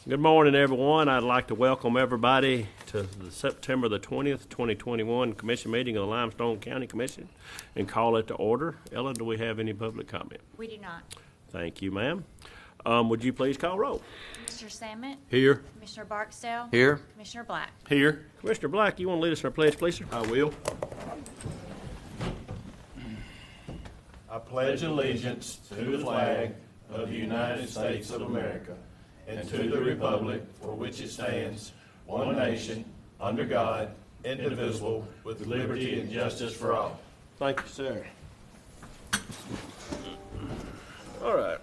Good morning, everyone. I'd like to welcome everybody to the September the 20th, 2021 Commission meeting of the Limestone County Commission and call it to order. Ellen, do we have any public comment? We do not. Thank you, ma'am. Would you please call roll? Mr. Samet? Here. Commissioner Barksdale? Here. Commissioner Black? Here. Commissioner Black, you want to lead us in our pledge, please, sir? I will. I pledge allegiance to the flag of the United States of America and to the republic for which it stands, one nation, under God, indivisible, with liberty and justice for all. Thank you, sir. All right.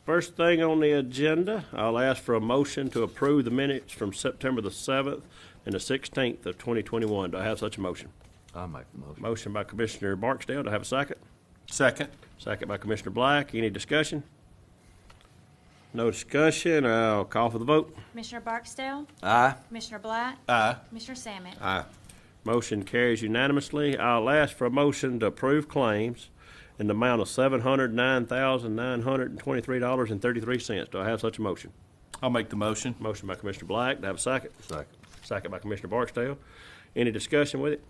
First thing on the agenda, I'll ask for a motion to approve the minutes from September the 7th and the 16th of 2021. Do I have such a motion? I'll make the motion. Motion by Commissioner Barksdale. Do I have a second? Second. Second by Commissioner Black. Any discussion? No discussion. I'll call for the vote. Commissioner Barksdale? Aye. Commissioner Black? Aye. Commissioner Samet? Aye. Motion carries unanimously. I'll ask for a motion to approve claims in the amount of $709,923.33. Do I have such a motion? I'll make the motion. Motion by Commissioner Black. Do I have a second? Second. Second by Commissioner Barksdale. Any discussion with it?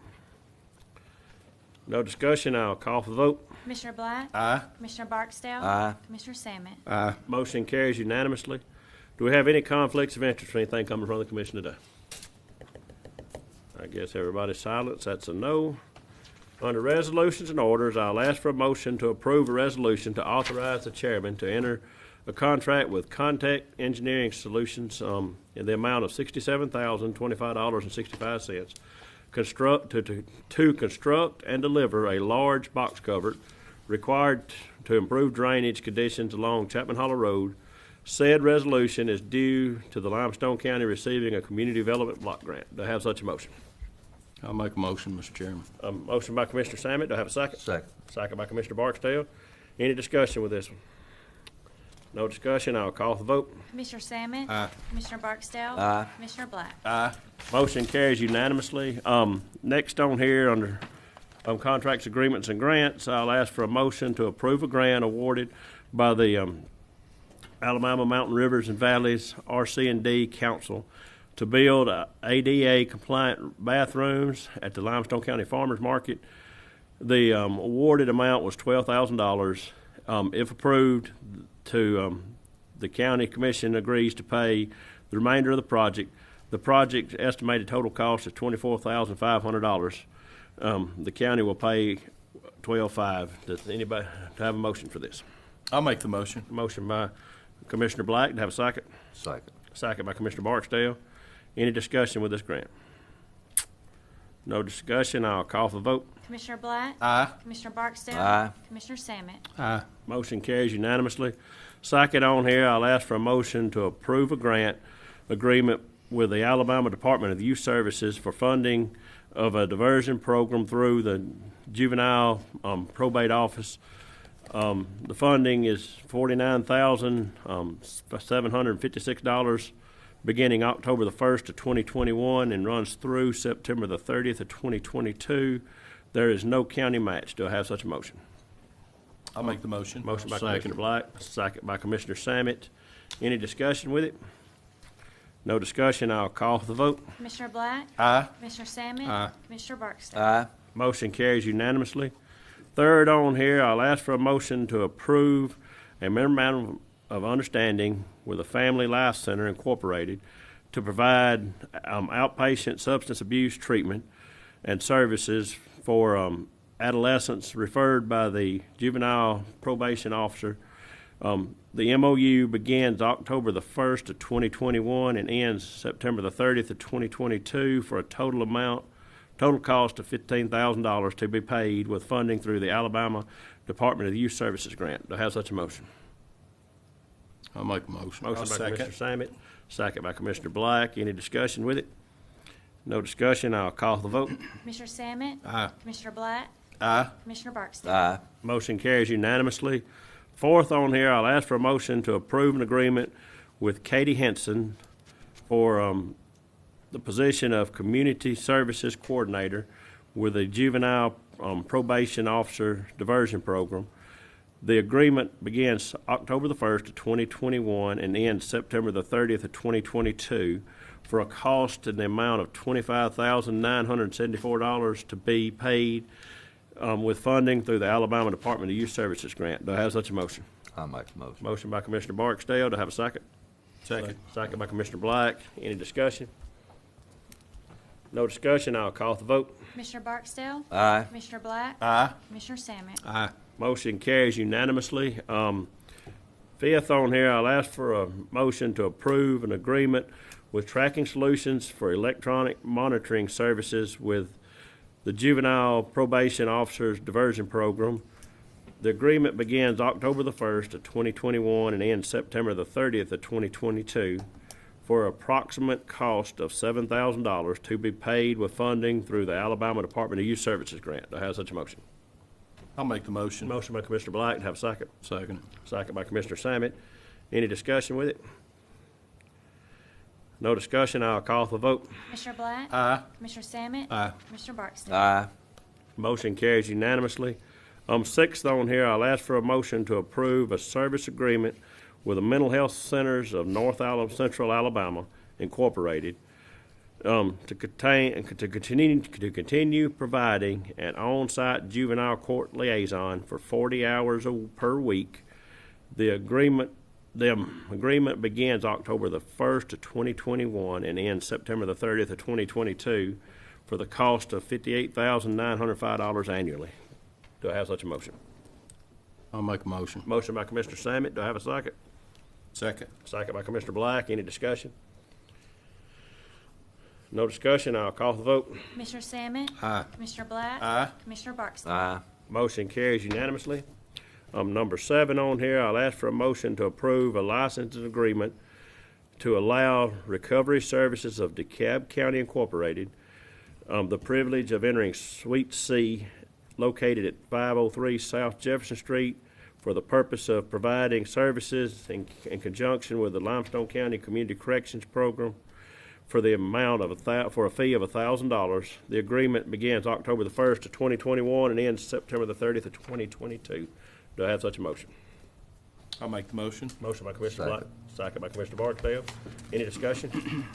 No discussion. I'll call for the vote. Commissioner Black? Aye. Commissioner Barksdale? Aye. Commissioner Samet? Aye. Motion carries unanimously. Do we have any conflicts of interest or anything coming from the commission today? I guess everybody's silent. That's a no. Under resolutions and orders, I'll ask for a motion to approve a resolution to authorize the chairman to enter a contract with Contact Engineering Solutions in the amount of $67,025.65 to construct and deliver a large box culvert required to improve drainage conditions along Chapman Hollow Road. Said resolution is due to the Limestone County receiving a community development block grant. Do I have such a motion? I'll make a motion, Mr. Chairman. Motion by Commissioner Samet. Do I have a second? Second. Second by Commissioner Barksdale. Any discussion with this one? No discussion. I'll call for the vote. Commissioner Samet? Aye. Commissioner Barksdale? Aye. Commissioner Black? Aye. Motion carries unanimously. Next on here, under contracts, agreements, and grants, I'll ask for a motion to approve a grant awarded by the Alabama Mountain Rivers and Valleys RC&D Council to build ADA-compliant bathrooms at the Limestone County Farmers Market. The awarded amount was $12,000. If approved, the county commission agrees to pay the remainder of the project. The project's estimated total cost is $24,500. The county will pay $12,500. Does anybody have a motion for this? I'll make the motion. Motion by Commissioner Black. To have a second? Second. Second by Commissioner Barksdale. Any discussion with this grant? No discussion. I'll call for the vote. Commissioner Black? Aye. Commissioner Barksdale? Aye. Commissioner Samet? Aye. Motion carries unanimously. Second on here, I'll ask for a motion to approve a grant agreement with the Alabama Department of Youth Services for funding of a diversion program through the Juvenile Probate Office. The funding is $49,756 beginning October the 1st of 2021 and runs through September the 30th of 2022. There is no county match. Do I have such a motion? I'll make the motion. Motion by Second. Commissioner Black, second by Commissioner Samet. Any discussion with it? No discussion. I'll call for the vote. Commissioner Black? Aye. Commissioner Samet? Aye. Commissioner Barksdale? Aye. Motion carries unanimously. Third on here, I'll ask for a motion to approve a memorandum of understanding with the Family Life Center Incorporated to provide outpatient substance abuse treatment and services for adolescents referred by the juvenile probation officer. The MOU begins October the 1st of 2021 and ends September the 30th of 2022 for a total cost of $15,000 to be paid with funding through the Alabama Department of Youth Services grant. Do I have such a motion? I'll make a motion. Motion by second. Commissioner Samet, second by Commissioner Black. Any discussion with it? No discussion. I'll call the vote. Commissioner Samet? Aye. Commissioner Black? Aye. Commissioner Barksdale? Aye. Motion carries unanimously. Fourth on here, I'll ask for a motion to approve an agreement with Katie Henson for the position of Community Services Coordinator with the Juvenile Probation Officer Diversion Program. The agreement begins October the 1st of 2021 and ends September the 30th of 2022 for a cost in the amount of $25,974 to be paid with funding through the Alabama Department of Youth Services grant. Do I have such a motion? I'll make the motion. Motion by Commissioner Barksdale. Do I have a second? Second. Second by Commissioner Black. Any discussion? No discussion. I'll call the vote. Commissioner Barksdale? Aye. Commissioner Black? Aye. Commissioner Salmon? Aye. Motion carries unanimously. Fifth on here, I'll ask for a motion to approve an agreement with Tracking Solutions for electronic monitoring services with the Juvenile Probation Officers Diversion Program. The agreement begins October the 1st of 2021 and ends September the 30th of 2022 for approximate cost of $7,000 to be paid with funding through the Alabama Department of Youth Services grant. Do I have such a motion? I'll make the motion. Motion by Commissioner Black. Have a second. Second. Second by Commissioner Samet. Any discussion with it? No discussion. I'll call for the vote. Commissioner Black? Aye. Commissioner Salmon? Aye. Commissioner Barksdale? Aye. Motion carries unanimously. Sixth on here, I'll ask for a motion to approve a service agreement with the Mental Health Centers of North Central Alabama Incorporated to continue providing an on-site juvenile court liaison for 40 hours per week. The agreement begins October the 1st of 2021 and ends September the 30th of 2022 for the cost of $58,905 annually. Do I have such a motion? I'll make a motion. Motion by Commissioner Samet. Do I have a second? Second. Second by Commissioner Black. Any discussion? No discussion. I'll call for the vote. Commissioner Salmon? Aye. Commissioner Black? Aye. Commissioner Barksdale? Aye. Motion carries unanimously. Number 7 on here, I'll ask for a motion to approve a licensing agreement to allow Recovery Services of DeKalb County Incorporated the privilege of entering Suite C located at 503 South Jefferson Street for the purpose of providing services in conjunction with the Limestone County Community Corrections Program for the amount of for a fee of $1,000. The agreement begins October the 1st of 2021 and ends September the 30th of 2022. Do I have such a motion? I'll make the motion. Motion by Commissioner Black, Second. second by Commissioner Barksdale. Any discussion?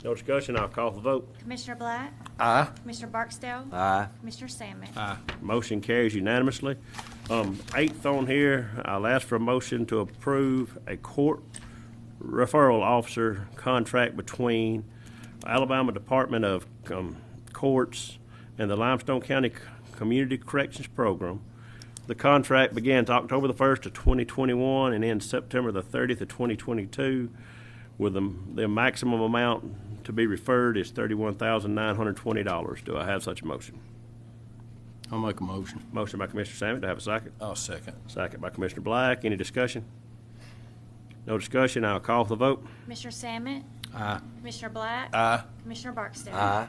No discussion. I'll call for the vote. Commissioner Black? Aye. Commissioner Barksdale? Aye. Commissioner Salmon? Aye. Motion carries unanimously. Eighth on here, I'll ask for a motion to approve a court referral officer contract between Alabama Department of Courts and the Limestone County Community Corrections Program. The contract begins October the 1st of 2021 and ends September the 30th of 2022 with the maximum amount to be referred is $31,920. Do I have such a motion? I'll make a motion. Motion by Commissioner Samet. Do I have a second? I'll second. Second by Commissioner Black. Any discussion? No discussion. I'll call for the vote. Commissioner Salmon? Aye. Commissioner Black? Aye. Commissioner Barksdale? Aye.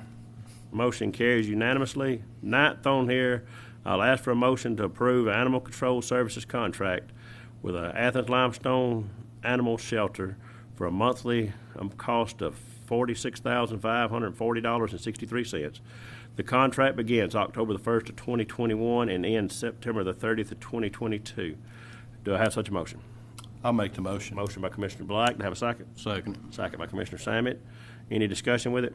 Motion carries unanimously. Ninth on here, I'll ask for a motion to approve an animal control services contract with the Athens Limestone Animal Shelter for a monthly cost of $46,540.63. The contract begins October the 1st of 2021 and ends September the 30th of 2022. Do I have such a motion? I'll make the motion. Motion by Commissioner Black. Do I have a second? Second. Second by Commissioner Samet. Any discussion with it?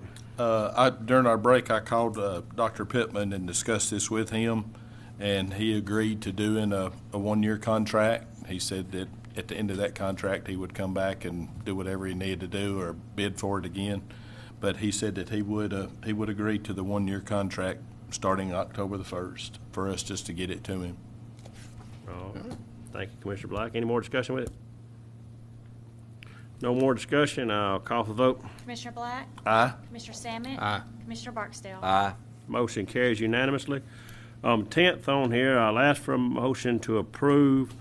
During our break, I called Dr. Pittman and discussed this with him, and he agreed to doing a one-year contract. He said that at the end of that contract, he would come back and do whatever he needed to do or bid for it again. But he said that he would agree to the one-year contract starting October the 1st for us just to get it to him. All right. Thank you, Commissioner Black. Any more discussion with it? No more discussion. I'll call for the vote. Commissioner Black? Aye. Commissioner Salmon? Aye. Commissioner Barksdale? Aye. Motion carries unanimously. 10th on here, I'll ask for a motion to approve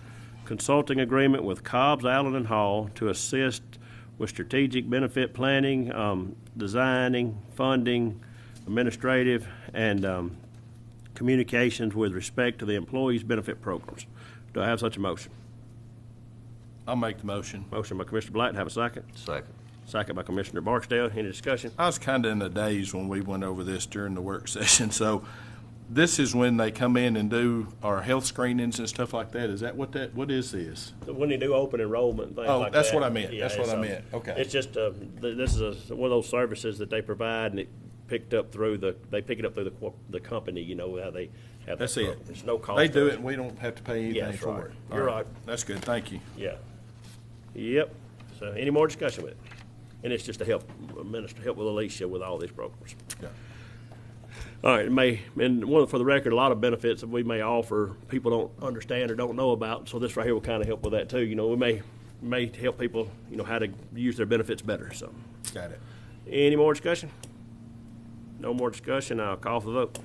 consulting agreement with Hobbs, Allen, and Hall to assist with strategic benefit planning, designing, funding, administrative, and communications with respect to the employees' benefit programs. Do I have such a motion? I'll make the motion. Motion by Commissioner Black. Have a second. Second. Second by Commissioner Barksdale. Any discussion? I was kind of in a daze when we went over this during the work session, so This is when they come in and do our health screenings and stuff like that. Is that what is this? When they do open enrollment, things Oh, like that's that. what I meant. That's what I so meant. Okay. It's just, this is one of those services that they provide, and it picked up through they pick it up through the company, you know, how they have. That's that it. program. There's no cost. They do to it, and we don't have to pay anything Yeah, that's for right. it. You're All right. That's good. Thank you. Yeah. Yep. So any more discussion with it? And it's just to help with Alicia with all these programs. Yeah. All right, for the record, a lot of benefits that we may offer people don't understand or don't know about. So this right here will kind of help with that too. You know, we may help people, you know, how to use their benefits better. So, Got it. any more discussion? No more discussion. I'll call for the vote.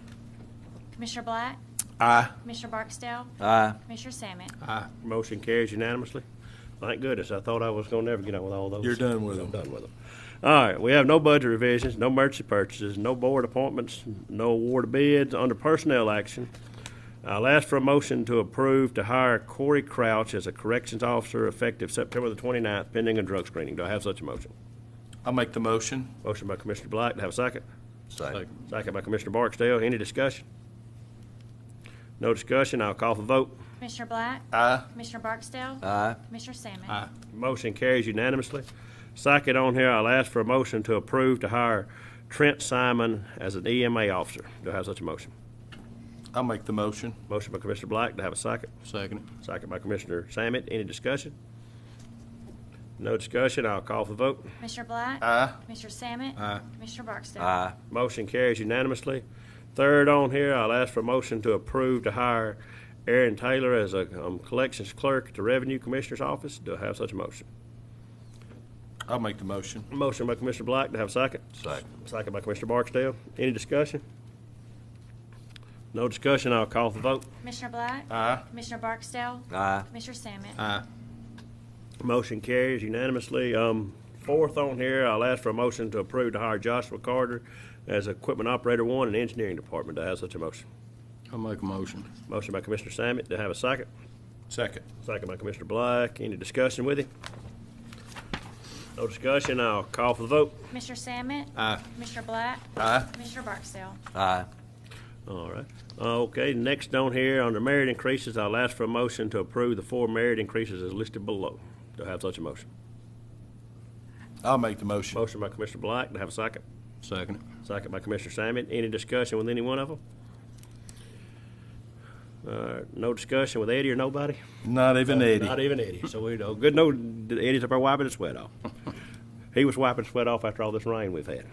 Commissioner Black? Aye. Commissioner Barksdale? Aye. Commissioner Salmon? Aye. Motion carries unanimously. Thank goodness. I thought I was going to never get on with all those. You're done with I'm them. done with them. All right, we have no budget revisions, no emergency purchases, no board appointments, no award of bids. Under personnel action, I'll ask for a motion to approve to hire Corey Crouch as a corrections officer effective September the 29th, pending a drug screening. Do I have such a motion? I'll make the motion. Motion by Commissioner Black. Do I have a second? Second. Second by Commissioner Barksdale. Any discussion? No discussion. I'll call for vote. Commissioner Black? Aye. Commissioner Barksdale? Aye. Commissioner Salmon? Aye. Motion carries unanimously. Second on here, I'll ask for a motion to approve to hire Trent Simon as an EMA officer. Do I have such a motion? I'll make the motion. Motion by Commissioner Black. Do I have a second? Second. Second by Commissioner Samet. Any discussion? No discussion. I'll call for vote. Commissioner Black? Aye. Commissioner Salmon? Aye. Commissioner Barksdale? Aye. Motion carries unanimously. Third on here, I'll ask for a motion to approve to hire Aaron Taylor as a collections clerk at the Revenue Commissioner's Office. Do I have such a motion? I'll make the motion. Motion by Commissioner Black. Do I have a second? Second. Second by Commissioner Barksdale. Any discussion? No discussion. I'll call for vote. Commissioner Black? Aye. Commissioner Barksdale? Aye. Commissioner Salmon? Aye. Motion carries unanimously. Fourth on here, I'll ask for a motion to approve to hire Joshua Carter as Equipment Operator 1 in the Engineering Department. Do I have such a motion? I'll make a motion. Motion by Commissioner Samet. Do I have a second? Second. Second by Commissioner Black. Any discussion with him? No discussion. I'll call for the vote. Commissioner Salmon? Aye. Commissioner Black? Aye. Commissioner Barksdale? Aye. All right. Okay, next on here, under merit increases, I'll ask for a motion to approve the 4 merit increases as listed below. Do I have such a motion? I'll make the motion. Motion by Commissioner Black. Do I have a second? Second. Second by Commissioner Samet. Any discussion with any one of them? No discussion with Eddie or nobody? Not even Eddie. Not even Eddie. So we know. Good. No, Eddie's up there wiping his sweat off. He was wiping sweat off after all this rain we've had.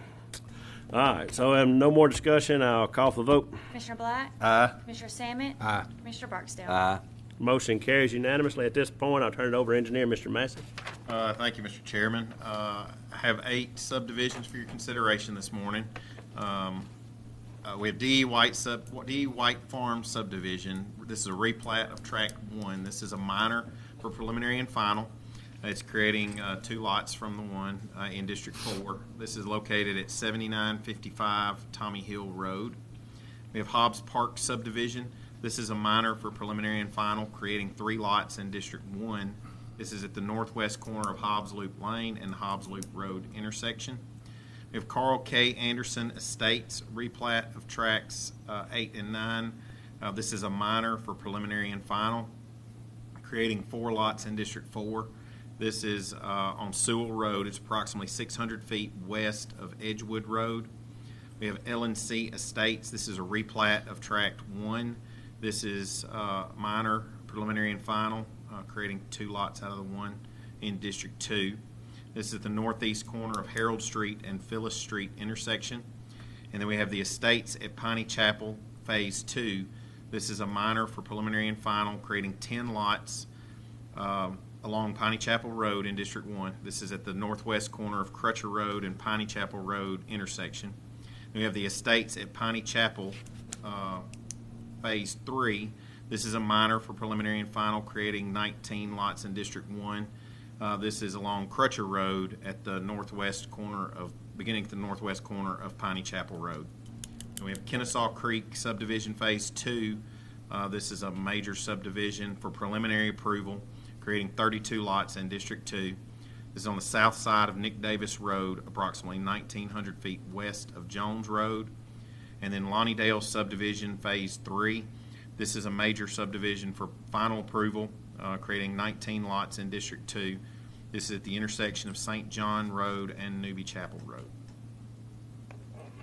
All right. So no more discussion. I'll call for the vote. Commissioner Black? Aye. Commissioner Salmon? Aye. Commissioner Barksdale? Aye. Motion carries unanimously. At this point, I'll turn it over to Engineer Mr. Massey. Thank you, Mr. Chairman. I have 8 subdivisions for your consideration this morning. We have D. White Farm subdivision. This is a replat of Tract 1. This is a minor for preliminary and final. It's creating 2 lots from the one in District 4. This is located at 7955 Tommy Hill Road. We have Hobbs Park subdivision. This is a minor for preliminary and final, creating 3 lots in District 1. This is at the northwest corner of Hobbs Loop Lane and Hobbs Loop Road intersection. We have Carl K. Anderson Estates, replat of tracts 8 and 9. This is a minor for preliminary and final, creating 4 lots in District 4. This is on Sewell Road. It's approximately 600 feet west of Edgewood Road. We have L&C Estates. This is a replat of Tract 1. This is minor, preliminary, and final, creating 2 lots out of the one in District 2. This is the northeast corner of Harold Street and Phyllis Street intersection. And then we have the Estates at Piney Chapel, Phase 2. This is a minor for preliminary and final, creating 10 lots along Piney Chapel Road in District 1. This is at the northwest corner of Crutcher Road and Piney Chapel Road intersection. We have the Estates at Piney Chapel, Phase 3. This is a minor for preliminary and final, creating 19 lots in District 1. This is along Crutcher Road at the northwest corner of, beginning at the northwest corner of Piney Chapel Road. And we have Kennesaw Creek Subdivision Phase 2. This is a major subdivision for preliminary approval, creating 32 lots in District 2. This is on the south side of Nick Davis Road, approximately 1,900 feet west of Jones Road. And then Lonnie Dale Subdivision Phase 3. This is a major subdivision for final approval, creating 19 lots in District 2. This is at the intersection of St. John Road and Newby Chapel Road.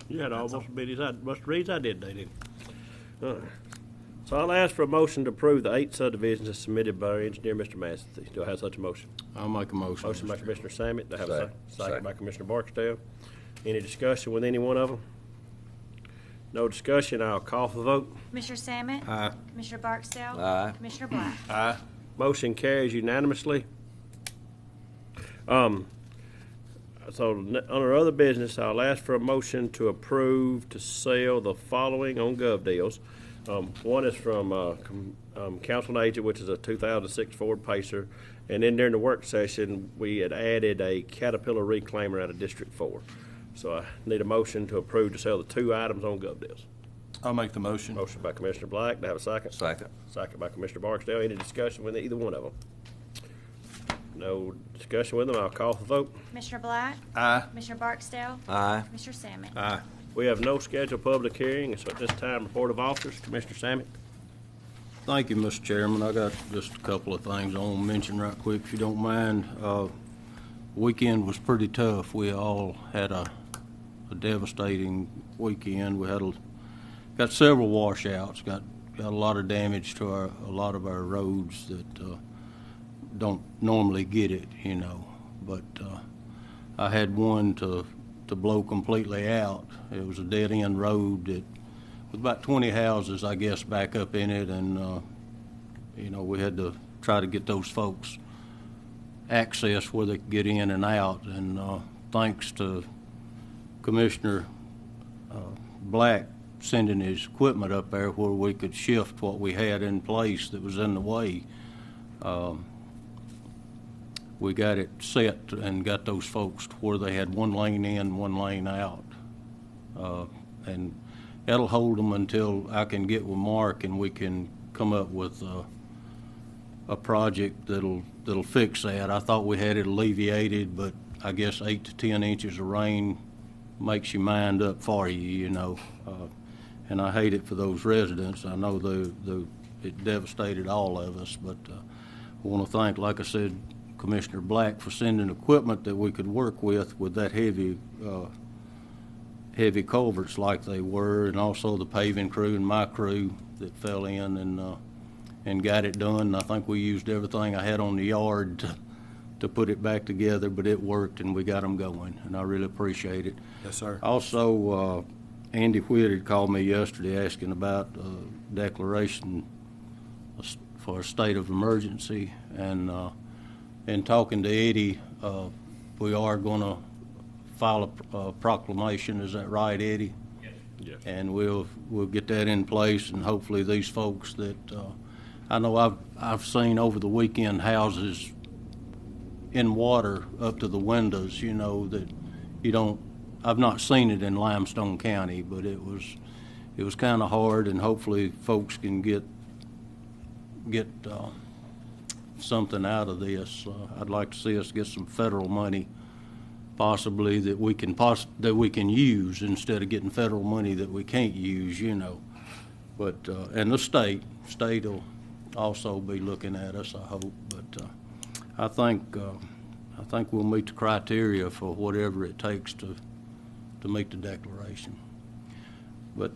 You had almost much reads I did, didn't you? So I'll ask for a motion to approve the 8 subdivisions as submitted by our engineer, Mr. Massey. Do I have such a motion? I'll make a motion. Motion by Mr. Commissioner Sammet. Do I have a Second. second by Commissioner Barksdale? Any discussion with any one of them? No discussion. I'll call for the vote. Commissioner Sammet? Aye. Commissioner Barksdale? Aye. Commissioner Black? Aye. Motion carries unanimously. So under other business, I'll ask for a motion to approve to sell the following on Gov Deals. One is from Council Agent, which is a 2006 Ford Pacer, and then during the work session, we had added a Caterpillar Reclaimer out of District 4. So I need a motion to approve to sell the 2 items on Gov Deals. I'll make the motion. Motion by Commissioner Black. Do I have a second? Second. Second by Commissioner Barksdale. Any discussion with either one of them? No discussion with them. I'll call for the vote. Commissioner Black? Aye. Commissioner Barksdale? Aye. Commissioner Sammet? Aye. We have no scheduled public hearing, so at this time, report of officers. Commissioner Sammet. Thank you, Mr. Chairman. I got just a couple of things I want to mention right quick, if you don't mind. Weekend was pretty tough. We all had a devastating weekend. We got several washouts, got a lot of damage to a lot of our roads that don't normally get it, you know. But I had one to blow completely out. It was a dead-end road that with about 20 houses, I guess, back up in it, and you know, we had to try to get those folks access where they could get in and out. And thanks to Commissioner Black sending his equipment up there where we could shift what we had in place that was in the way, we got it set and got those folks to where they had 1 lane in, 1 lane out. And that'll hold them until I can get with Mark and we can come up with a project that'll fix that. I thought we had it alleviated, but I guess 8 to 10 inches of rain makes your mind up for you, you know. And I hate it for those residents. I know it devastated all of us, but I want to thank, like I said, Commissioner Black for sending equipment that we could work with that heavy culverts like they were, and also the paving crew and my crew that fell in and got it done. I think we used everything I had on the yard to put it back together, but it worked and we got them going, and I really appreciate it. Yes, sir. Also, Andy Whitt had called me yesterday asking about declaration for a state of emergency, and talking to Eddie, we are going to file a proclamation. Is that right, Eddie? Yes. Yes. And we'll get that in place, and hopefully these folks that I know I've seen over the weekend houses in water up to the windows, you know, that you don't. I've not seen it in Limestone County, but it was kind of hard, and hopefully folks can get something out of this. I'd like to see us get some federal money, possibly that we can use instead of getting federal money that we can't use, you know. But and the state will also be looking at us, I hope. But I think we'll meet the criteria for whatever it takes to meet the declaration. But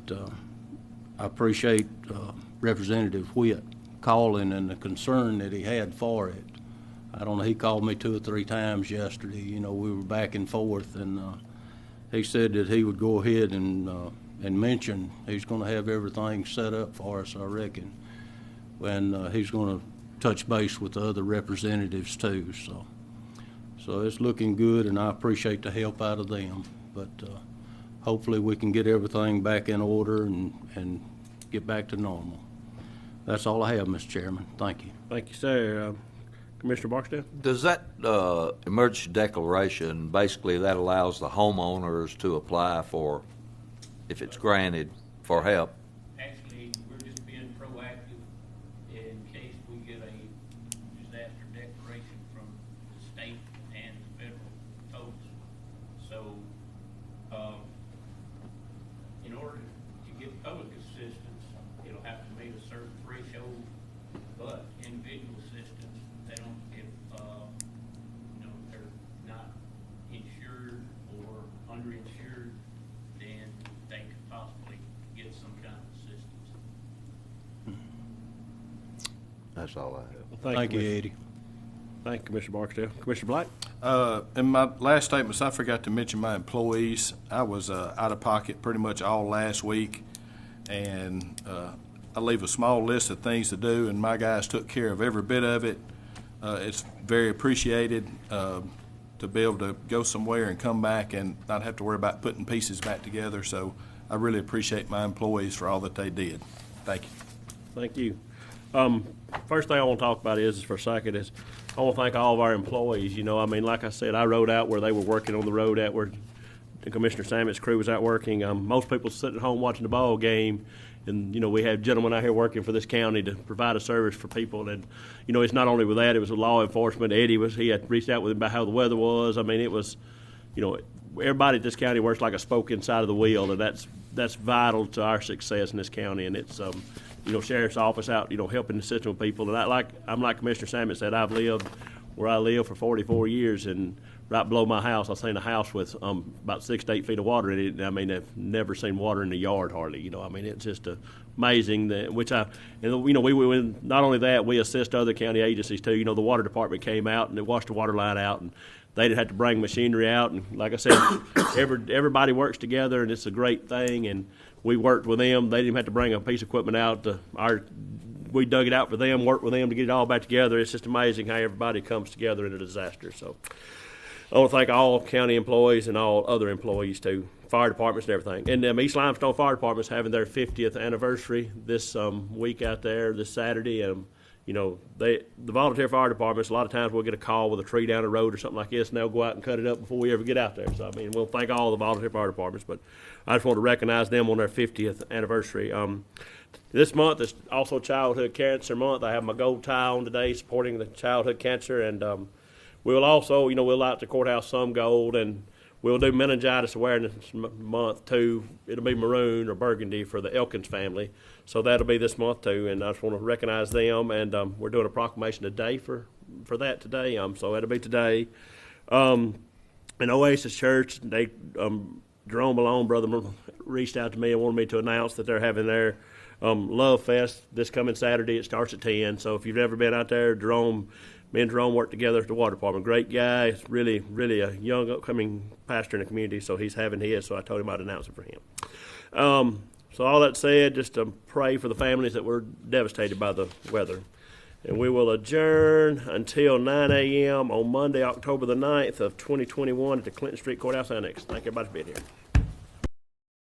I appreciate Representative Whitt calling and the concern that he had for it. I don't know, he called me 2 or 3 times yesterday. You know, we were back and forth, and he said that he would go ahead and mention he's going to have everything set up for us, I reckon. And he's going to touch base with the other representatives too. So it's looking good, and I appreciate the help out of them. But hopefully we can get everything back in order and get back to normal. That's all I have, Mr. Chairman. Thank you. Thank you, sir. Commissioner Barksdale? Does that emergency declaration, basically that allows the homeowners to apply for, if it's granted, for help? Actually, we're just being proactive in case we get a disaster declaration from the state and the federal folks. So, in order That's all I have. Thank you, Commissioner. Eddie. Thank you, Commissioner Barksdale. Commissioner Black? In my last statements, I forgot to mention my employees. I was out of pocket pretty much all last week, and I leave a small list of things to do, and my guys took care of every bit of it. It's very appreciated to be able to go somewhere and come back and not have to worry about putting pieces back together. So I really appreciate my employees for all that they did. Thank you. Thank you. First thing I want to talk about is for a second is I want to thank all of our employees. You know, I mean, like I said, I rode out where they were working on the road at where Commissioner Sammett's crew was out working. Most people sitting at home watching the ball game, and, you know, we have gentlemen out here working for this county to provide a service for people. And, you know, it's not only with that, it was with law enforcement. He had reached out with him about how the weather was. I mean, it was, you know, everybody at this county works like a spoke inside of the wheel, and that's vital to our success in this county. And it's, you know, sheriff's office out, you know, helping the system with people. And I'm like Commissioner Sammett said, I've lived where I live for 44 years, and right below my house, I've seen a house with about 6 to 8 feet of water in it. And I mean, I've never seen water in the yard hardly. You know, I mean, it's just amazing that you know, we not only that, we assist other county agencies too. You know, the water department came out and they washed the water line out, and they didn't have to bring machinery out. And like I said, everybody works together, and it's a great thing. And we worked with them. They didn't even have to bring a piece of equipment out. We dug it out for them, worked with them to get it all back together. It's just amazing how everybody comes together in a disaster. So I want to thank all county employees and all other employees too, fire departments and everything. And East Limestone Fire Department's having their 50th anniversary this week out there, this Saturday. You know, the volunteer fire departments, a lot of times we'll get a call with a tree down the road or something like this, and they'll go out and cut it up before we ever get out there. So, I mean, we'll thank all the volunteer fire departments, but I just want to recognize them on their 50th anniversary. This month is also Childhood Cancer Month. I have my gold tie on today supporting the childhood cancer, and we'll also, you know, we'll light the courthouse some gold, and we'll do meningitis awareness month too. It'll be maroon or burgundy for the Elkins family. So that'll be this month too, and I just want to recognize them. And we're doing a proclamation today for that today. So that'll be today. And Oasis Church, they Jerome Malone, brother, reached out to me and wanted me to announce that they're having their Love Fest this coming Saturday. It starts at 10. So if you've never been out there, me and Jerome work together at the water department. Great guy. He's really, really a young, upcoming pastor in the community, so he's having his, so I told him I'd announce it for him. So all that said, just to pray for the families that were devastated by the weather. And we will adjourn until 9 a.m. on Monday, October the 9th of 2021 at the Clinton Street Courthouse Annex. Thank everybody for being here.